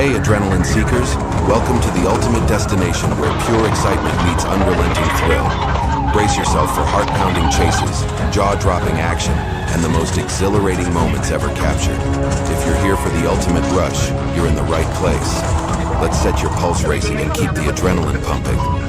Hey, adrenaline seekers, welcome to the ultimate destination where pure excitement meets unrelenting thrill. Brace yourself for heart-pounding chases, jaw-dropping action, and the most exhilarating moments ever captured. If you're here for the ultimate rush, you're in the right place. Let's set your pulse racing and keep the adrenaline pumping.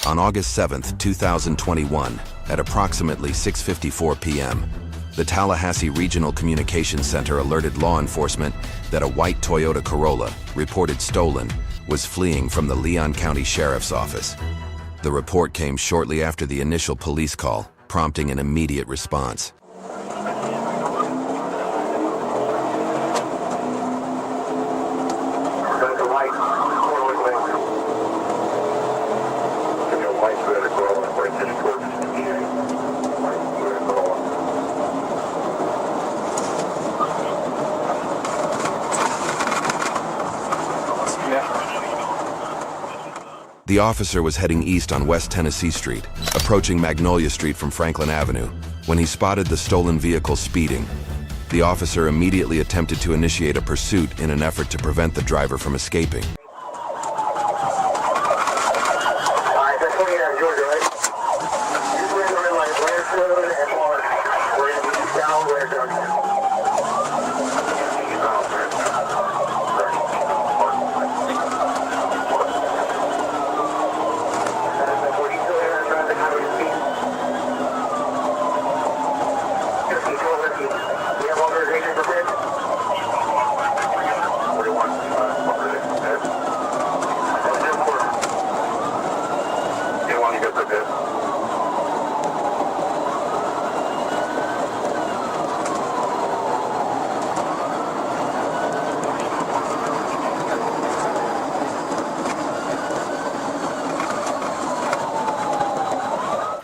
On August 7th, 2021, at approximately 6:54 p.m., the Tallahassee Regional Communications Center alerted law enforcement that a white Toyota Corolla, reported stolen, was fleeing from the Leon County Sheriff's Office. The report came shortly after the initial police call, prompting an immediate response. The officer was heading east on West Tennessee Street, approaching Magnolia Street from Franklin Avenue, when he spotted the stolen vehicle speeding. The officer immediately attempted to initiate a pursuit in an effort to prevent the driver from escaping.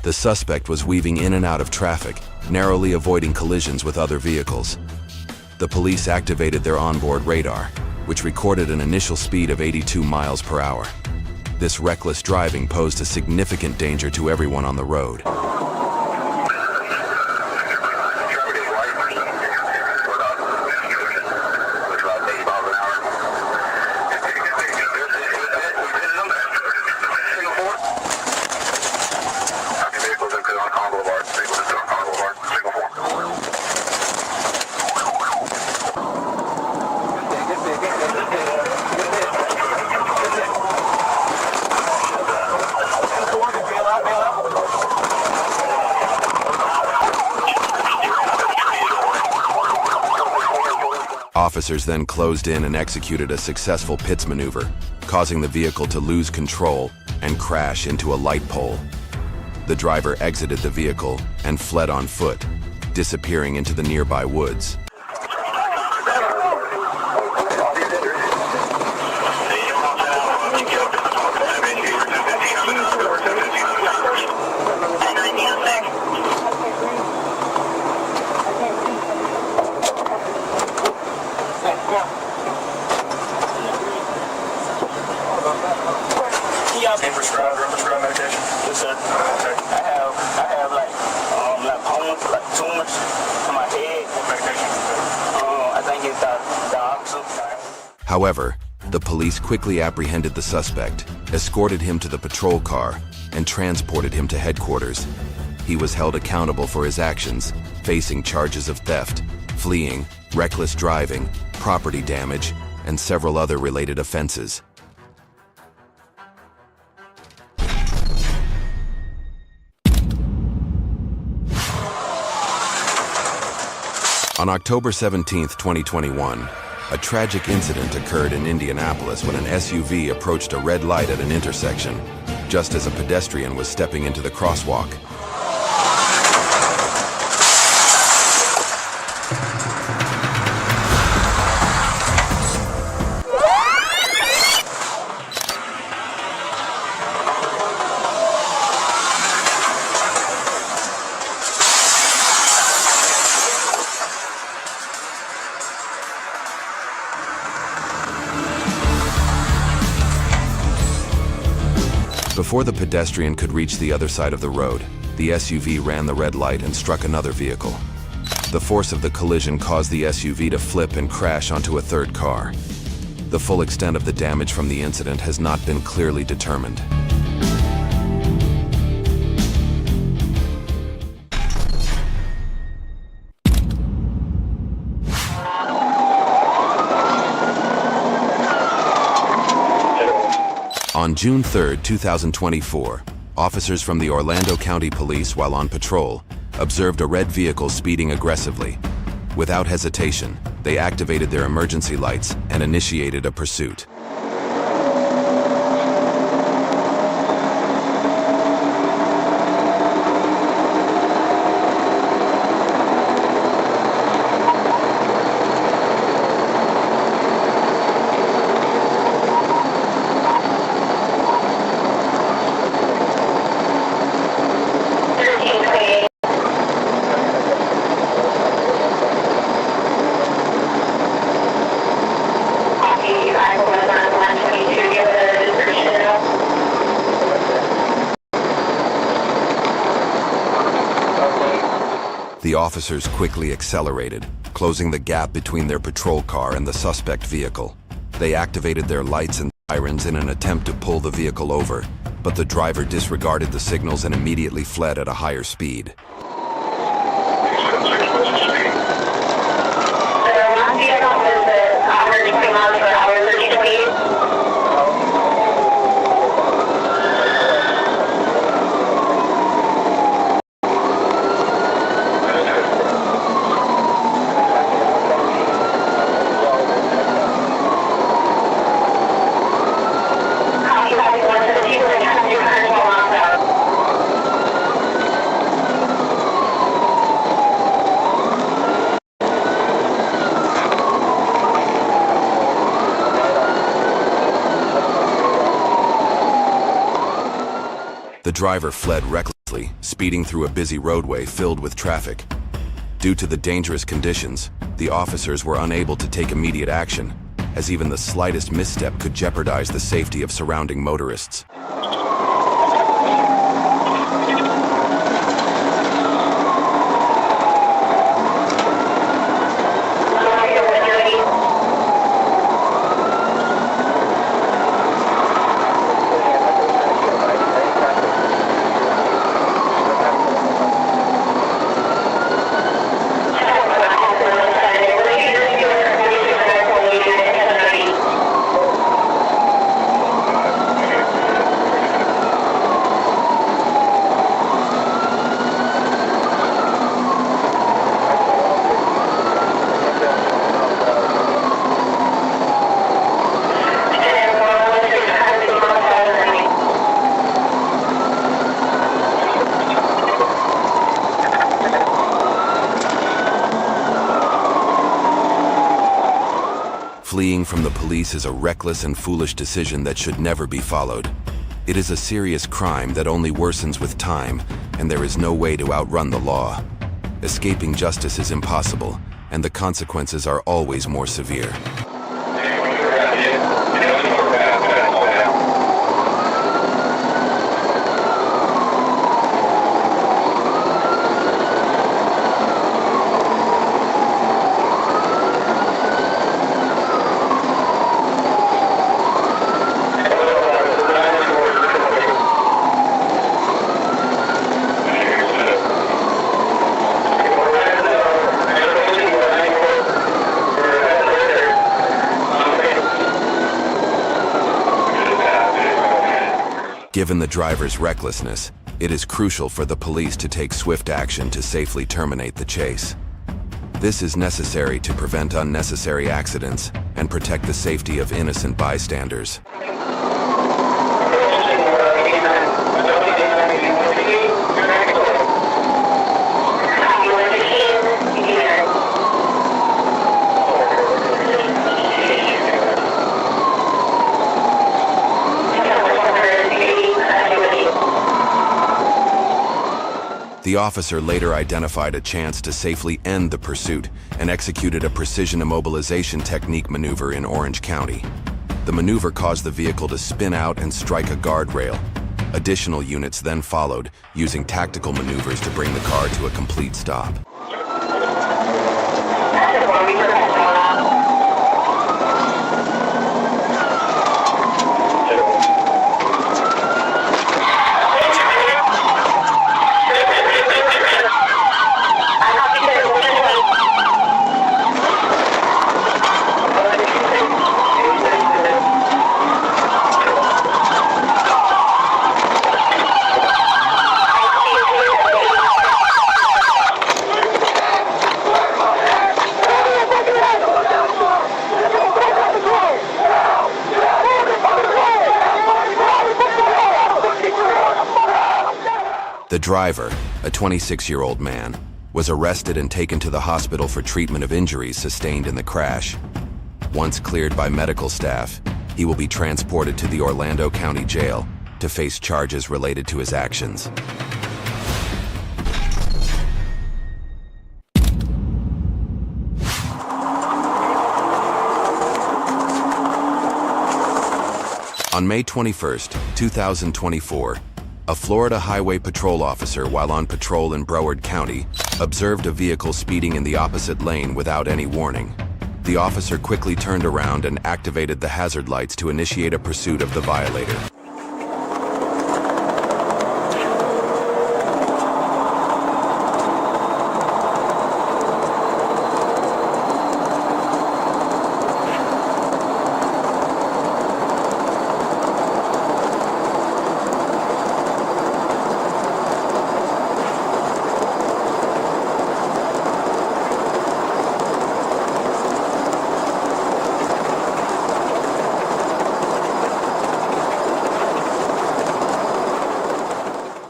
The suspect was weaving in and out of traffic, narrowly avoiding collisions with other vehicles. The police activated their onboard radar, which recorded an initial speed of 82 miles per hour. This reckless driving posed a significant danger to everyone on the road. Officers then closed in and executed a successful pits maneuver, causing the vehicle to lose control and crash into a light pole. The driver exited the vehicle and fled on foot, disappearing into the nearby woods. Prescribed medication? Yes, sir. Okay. I have like tumors to my head. What medication? I think it's the However, the police quickly apprehended the suspect, escorted him to the patrol car, and transported him to headquarters. He was held accountable for his actions, facing charges of theft, fleeing, reckless driving, property damage, and several other related offenses. On October 17, 2021, a tragic incident occurred in Indianapolis when an SUV approached a red light at an intersection, just as a pedestrian was stepping into the crosswalk. Before the pedestrian could reach the other side of the road, the SUV ran the red light and struck another vehicle. The force of the collision caused the SUV to flip and crash onto a third car. The full extent of the damage from the incident has not been clearly determined. On June 3, 2024, officers from the Orlando County Police, while on patrol, observed a red vehicle speeding aggressively. Without hesitation, they activated their emergency lights and initiated a pursuit. The officers quickly accelerated, closing the gap between their patrol car and the suspect vehicle. They activated their lights and sirens in an attempt to pull the vehicle over, but the driver disregarded the signals and immediately fled at a higher speed. The driver fled recklessly, speeding through a busy roadway filled with traffic. Due to the dangerous conditions, the officers were unable to take immediate action, as even the slightest misstep could jeopardize the safety of surrounding motorists. Fleeing from the police is a reckless and foolish decision that should never be followed. It is a serious crime that only worsens with time, and there is no way to outrun the law. Escaping justice is impossible, and the consequences are always more severe. Given the driver's recklessness, it is crucial for the police to take swift action to safely terminate the chase. This is necessary to prevent unnecessary accidents and protect the safety of innocent bystanders. The officer later identified a chance to safely end the pursuit and executed a precision immobilization technique maneuver in Orange County. The maneuver caused the vehicle to spin out and strike a guardrail. Additional units then followed, using tactical maneuvers to bring the car to a complete stop. The driver, a 26-year-old man, was arrested and taken to the hospital for treatment of injuries sustained in the crash. Once cleared by medical staff, he will be transported to the Orlando County Jail to face charges related to his actions. On May 21, 2024, a Florida Highway Patrol officer, while on patrol in Broward County, observed a vehicle speeding in the opposite lane without any warning. The officer quickly turned around and activated the hazard lights to initiate a pursuit of the violator.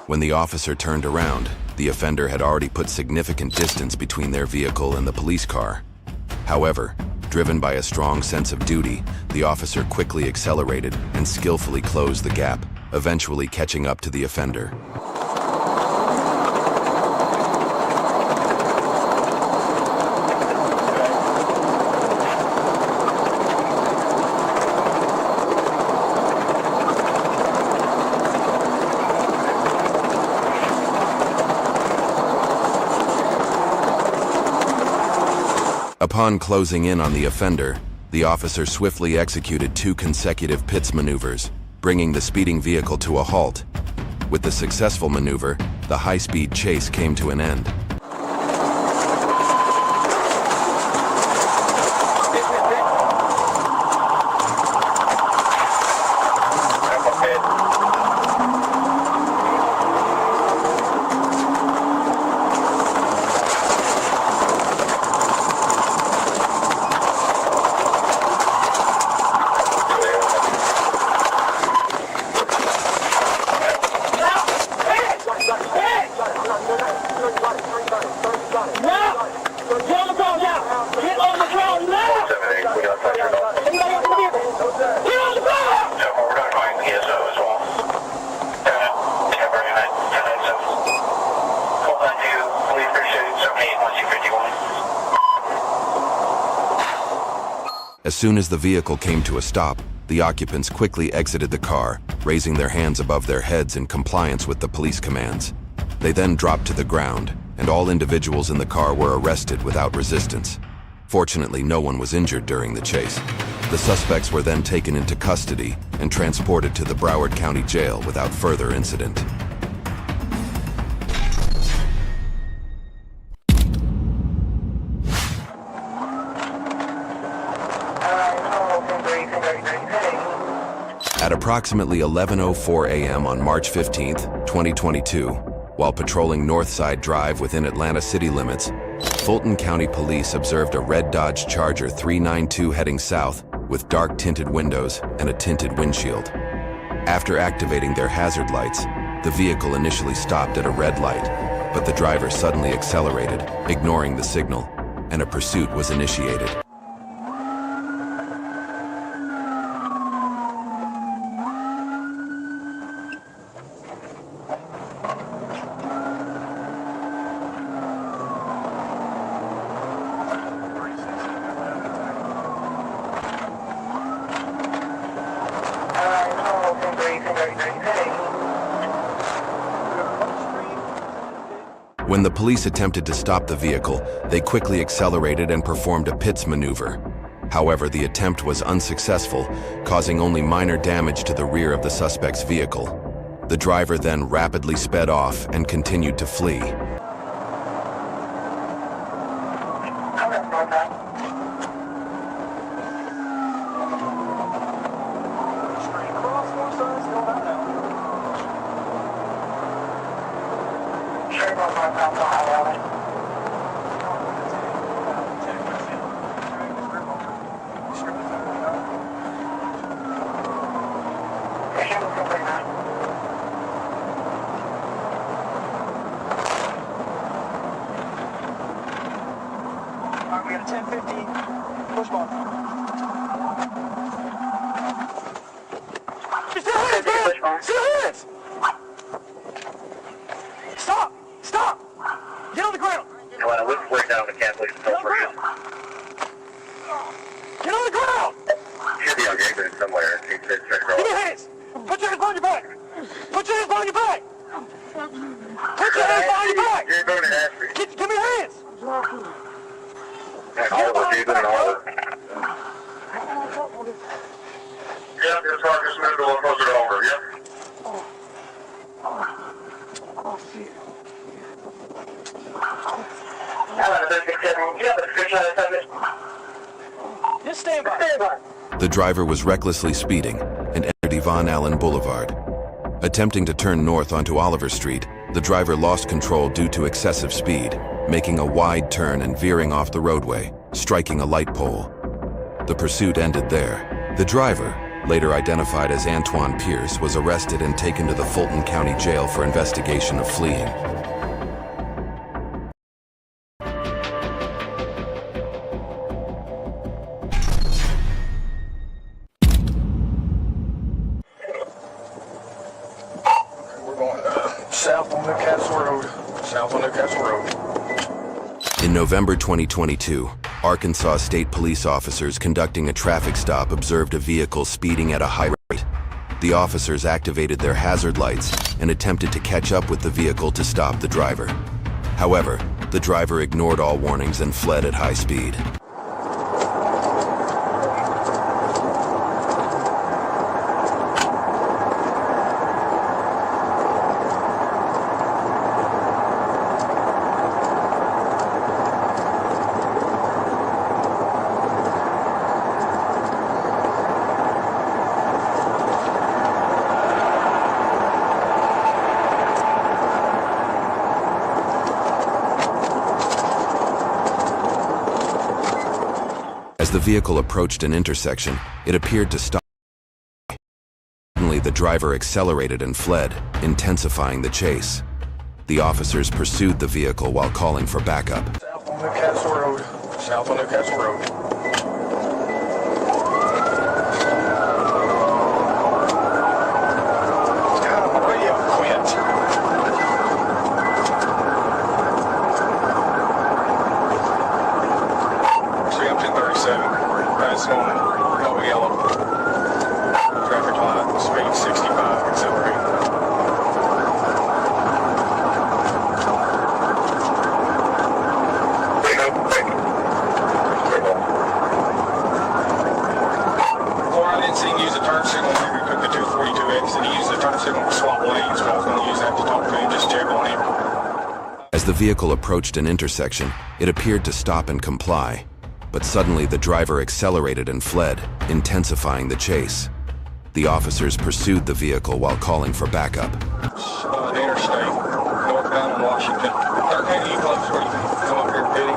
When the officer turned around, the offender had already put significant distance between their vehicle and the police car. However, driven by a strong sense of duty, the officer quickly accelerated and skillfully closed the gap, eventually catching up to the offender. Upon closing in on the offender, the officer swiftly executed 2 consecutive pits maneuvers, bringing the speeding vehicle to a halt. With the successful maneuver, the high-speed chase came to an end. As soon as the vehicle came to a stop, the occupants quickly exited the car, raising their hands above their heads in compliance with the police commands. They then dropped to the ground, and all individuals in the car were arrested without resistance. Fortunately, no one was injured during the chase. The suspects were then taken into custody and transported to the Broward County Jail without further incident. At approximately 11:04 a.m. on March 15, 2022, while patrolling Northside Drive within Atlanta city limits, Fulton County Police observed a red Dodge Charger 392 heading south with dark tinted windows and a tinted windshield. After activating their hazard lights, the vehicle initially stopped at a red light, but the driver suddenly accelerated, ignoring the signal, and a pursuit was initiated. When the police attempted to stop the vehicle, they quickly accelerated and performed a pits maneuver. However, the attempt was unsuccessful, causing only minor damage to the rear of the suspect's vehicle. The driver then rapidly sped off and continued to flee. We got a 10-15 push ball. Still hands, man! Still hands! Stop! Stop! Get on the ground! Well, we're down to Catholic. Get on the ground! Get on the ground! Should be on your exit somewhere. Give me your hands! Put your hands behind your back! Put your hands behind your back! Put your hands behind your back! You're going to Ashby. Give me your hands! Oliver, David, and Oliver. Yep, your target's moved a little closer over, yep. Oh, shit. Just stand by. The driver was recklessly speeding and entered Yvonne Allen Boulevard. Attempting to turn north onto Oliver Street, the driver lost control due to excessive speed, making a wide turn and veering off the roadway, striking a light pole. The pursuit ended there. The driver, later identified as Antoine Pierce, was arrested and taken to the Fulton County Jail for investigation of fleeing. We're going south on Newcastle Road. South on Newcastle Road. In November 2022, Arkansas State Police officers conducting a traffic stop observed a vehicle speeding at a high rate. The officers activated their hazard lights and attempted to catch up with the vehicle to stop the driver. However, the driver ignored all warnings and fled at high speed. As the vehicle approached an intersection, it appeared to stop. Suddenly, the driver accelerated and fled, intensifying the chase. The officers pursued the vehicle while calling for backup. South on Newcastle Road. South on Newcastle Road. Yellow, yellow. Traffic light, speed 65, accelerate. Before I didn't see him use the turn signal, we took the 242 exit. He used the turn signal to swap lanes, so I was going to use that to talk to him, just check on him. As the vehicle approached an intersection, it appeared to stop and comply. But suddenly the driver accelerated and fled, intensifying the chase. The officers pursued the vehicle while calling for backup. The interstate, northbound in Washington. 13, you close where you can come up here, Petty.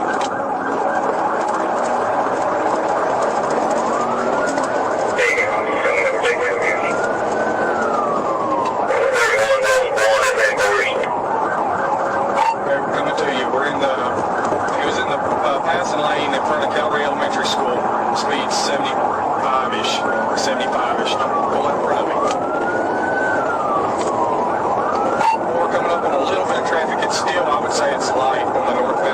Speed 75-ish, 75-ish. Pull in front of me. We're coming up on a little bit of traffic. It's still, I would say it's light on the northbound.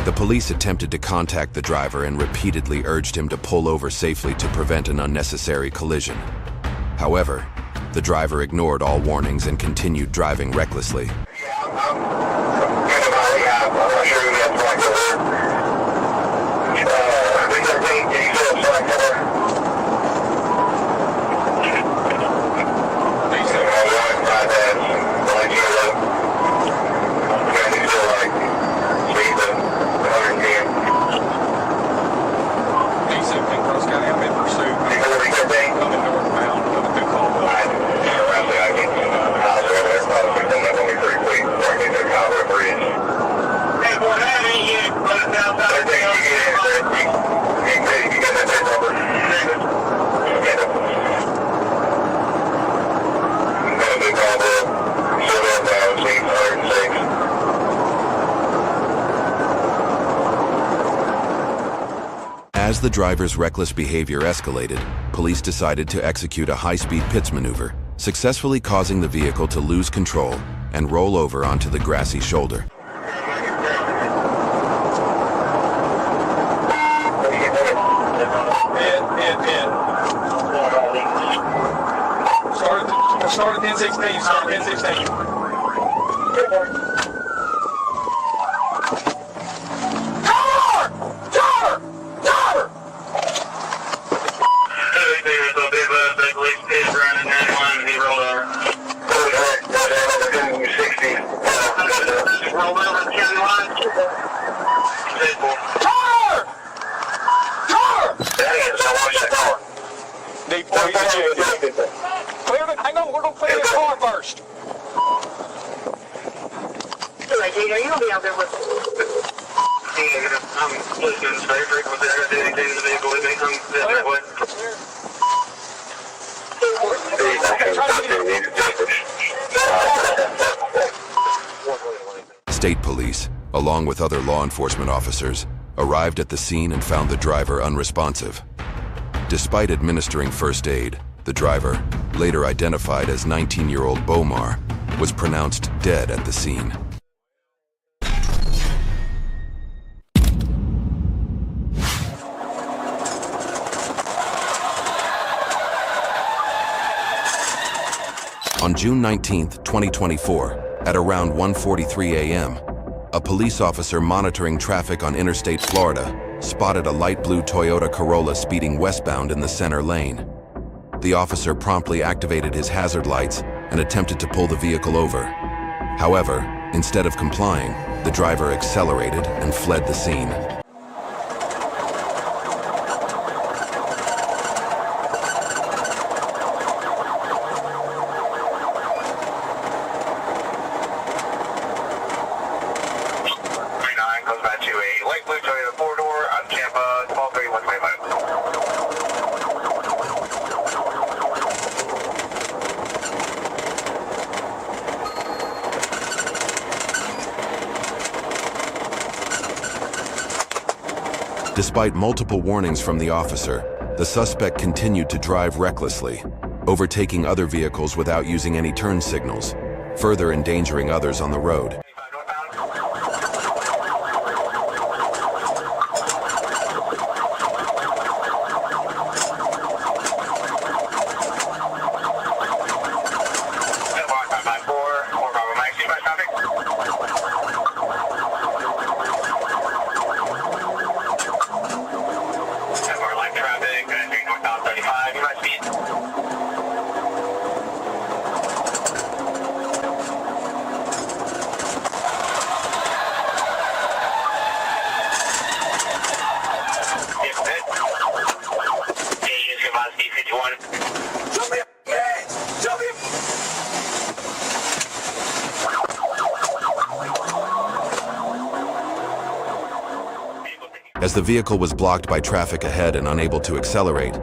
The police attempted to contact the driver and repeatedly urged him to pull over safely to prevent an unnecessary collision. However, the driver ignored all warnings and continued driving recklessly. As the driver's reckless behavior escalated, police decided to execute a high-speed pits maneuver, successfully causing the vehicle to lose control and roll over onto the grassy shoulder. Start at 10-16, start at 10-16. Hang on, we're going to clear the car first. Are you going to be out there with I'm listening to very frequently. I got anything in the vehicle with me. I'm that way. State police, along with other law enforcement officers, arrived at the scene and found the driver unresponsive. Despite administering first aid, the driver, later identified as 19-year-old Bomar, was pronounced dead at the scene. On June 19, 2024, at around 1:43 a.m., a police officer monitoring traffic on Interstate Florida spotted a light blue Toyota Corolla speeding westbound in the center lane. The officer promptly activated his hazard lights and attempted to pull the vehicle over. However, instead of complying, the driver accelerated and fled the scene. Goes back to a light blue Toyota 4-door on Tampa, 123125. Despite multiple warnings from the officer, the suspect continued to drive recklessly, overtaking other vehicles without using any turn signals, further endangering others on the road. As the vehicle was blocked by traffic ahead and unable to accelerate,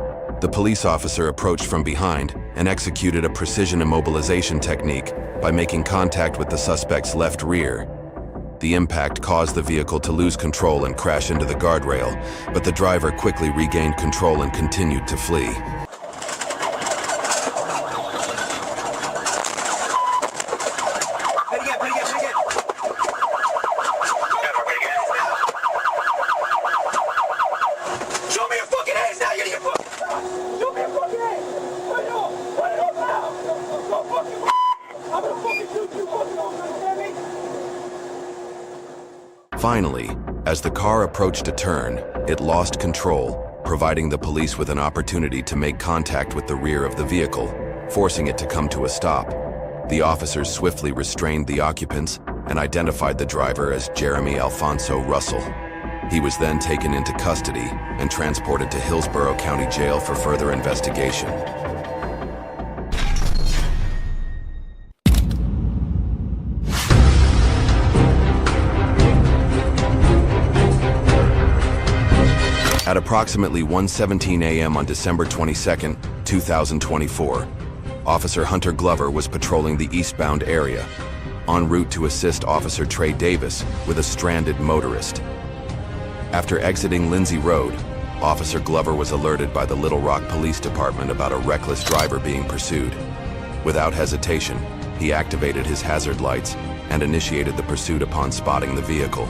the police officer approached from behind and executed a precision immobilization technique by making contact with the suspect's left rear. The impact caused the vehicle to lose control and crash into the guardrail, but the driver quickly regained control and continued to flee. Finally, as the car approached a turn, it lost control, providing the police with an opportunity to make contact with the rear of the vehicle, forcing it to come to a stop. The officers swiftly restrained the occupants and identified the driver as Jeremy Alfonso Russell. He was then taken into custody and transported to Hillsborough County Jail for further investigation. At approximately 1:17 a.m. on December 22, 2024, Officer Hunter Glover was patrolling the eastbound area, en route to assist Officer Trey Davis with a stranded motorist. After exiting Lindsay Road, Officer Glover was alerted by the Little Rock Police Department about a reckless driver being pursued. Without hesitation, he activated his hazard lights and initiated the pursuit upon spotting the vehicle.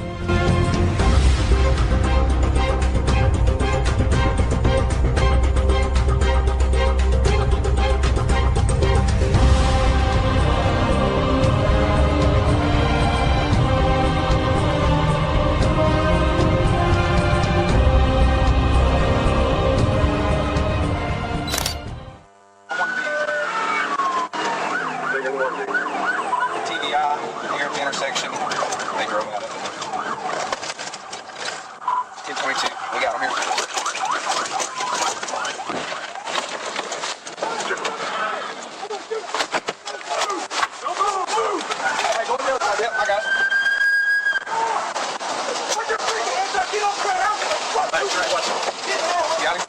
Here at the intersection, they drove out of it. 1022, we got them here. Hey, go to the other side. Yep, I got it. Put your freaking hands up, get on ground. Watch it. Got him?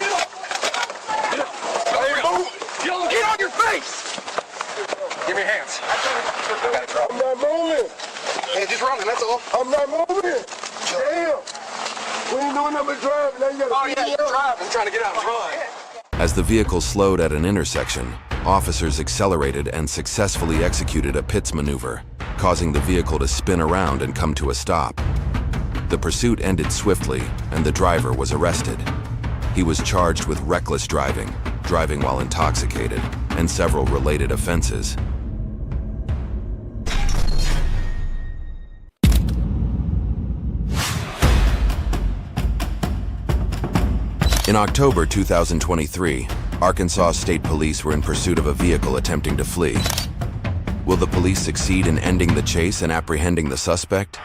Get on your face! Give me your hands. I got it, bro. I'm not moving. Hey, just running, that's all. I'm not moving. Damn. We ain't doing nothing but driving. Now you gotta Oh, yeah, you're driving. I'm trying to get out and run. As the vehicle slowed at an intersection, officers accelerated and successfully executed a pits maneuver, causing the vehicle to spin around and come to a stop. The pursuit ended swiftly, and the driver was arrested. He was charged with reckless driving, driving while intoxicated, and several related offenses. In October 2023, Arkansas State Police were in pursuit of a vehicle attempting to flee. Will the police succeed in ending the chase and apprehending the suspect?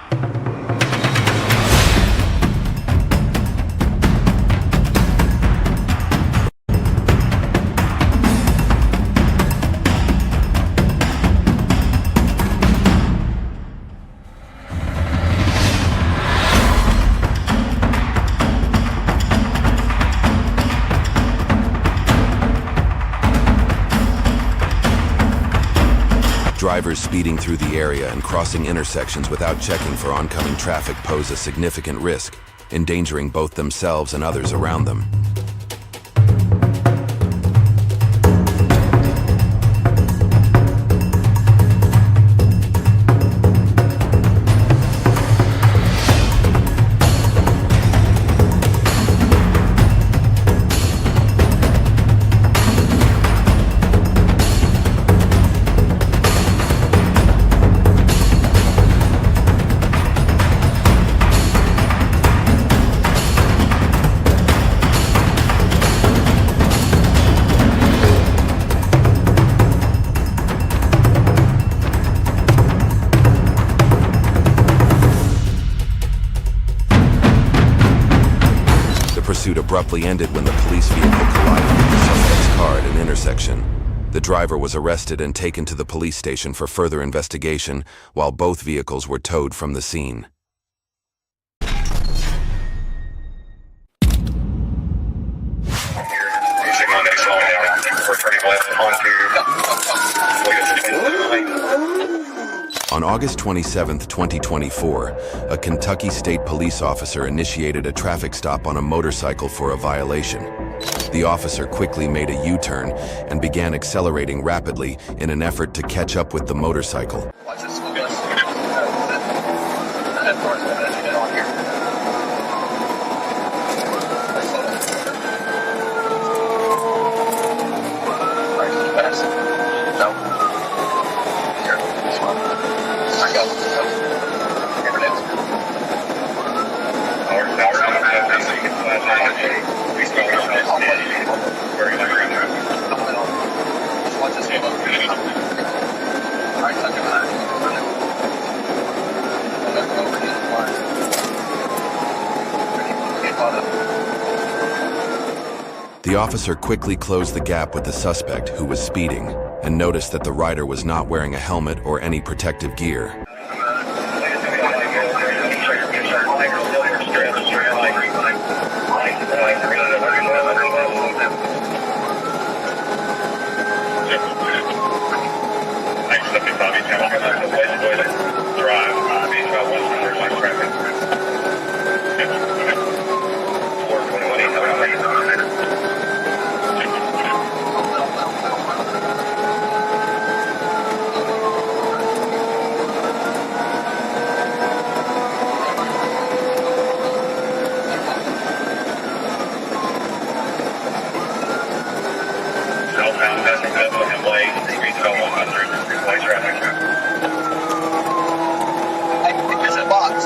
Drivers speeding through the area and crossing intersections without checking for oncoming traffic pose a significant risk, endangering both themselves and others around them. The pursuit abruptly ended when the police vehicle collided with the suspect's car at an intersection. The driver was arrested and taken to the police station for further investigation, while both vehicles were towed from the scene. We're turning left onto On August 27, 2024, a Kentucky State Police officer initiated a traffic stop on a motorcycle for a violation. The officer quickly made a U-turn and began accelerating rapidly in an effort to catch up with the motorcycle. The officer quickly closed the gap with the suspect, who was speeding, and noticed that the rider was not wearing a helmet or any protective gear.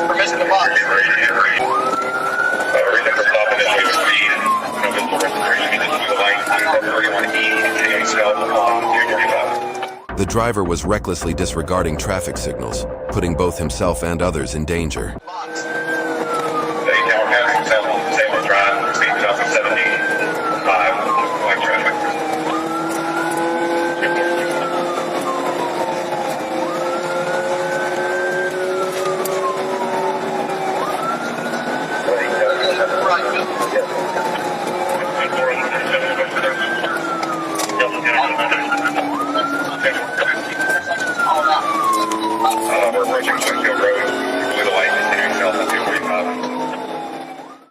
Permission to box. Reason for stopping is due to speed. Physical registration needs to be the light 31E and The driver was recklessly disregarding traffic signals, putting both himself and others in danger. Drive, speed 75, white traffic. We're approaching Springfield Road. Blue the light, continuing south on 245.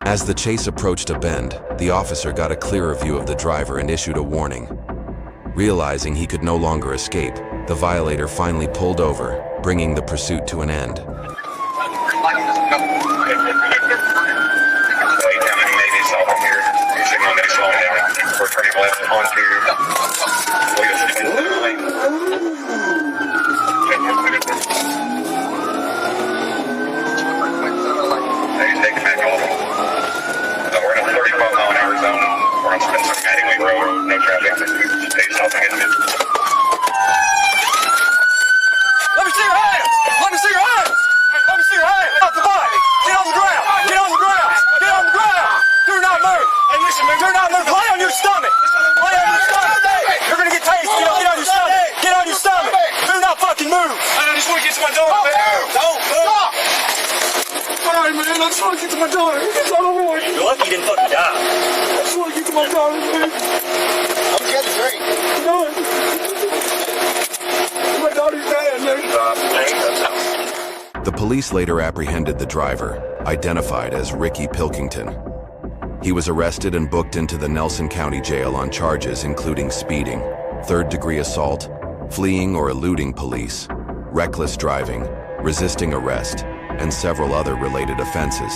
As the chase approached a bend, the officer got a clearer view of the driver and issued a warning. Realizing he could no longer escape, the violator finally pulled over, bringing the pursuit to an end. We're turning left onto He's taking back off. We're in a 35-mile-an-hour zone. We're on Spencer Mattingly Road. No traffic. Stay south again. Let me see your hands! Let me see your hands! Let me see your hands! Off the bike! Get on the ground! Get on the ground! Get on the ground! Do not move! Hey, listen, man. Do not move! Lay on your stomach! Lay on your stomach! You're gonna get tased! Get on your stomach! Get on your stomach! Do not fucking move! I just want to get to my door, man! Don't stop! Alright, man, I just want to get to my daughter. That's all I want. You're lucky you didn't fucking die. I just want to get to my daughter, man. I'm getting great. No. My daughter's dead, man. The police later apprehended the driver, identified as Ricky Pilkington. He was arrested and booked into the Nelson County Jail on charges including speeding, third-degree assault, fleeing or eluding police, reckless driving, resisting arrest, and several other related offenses.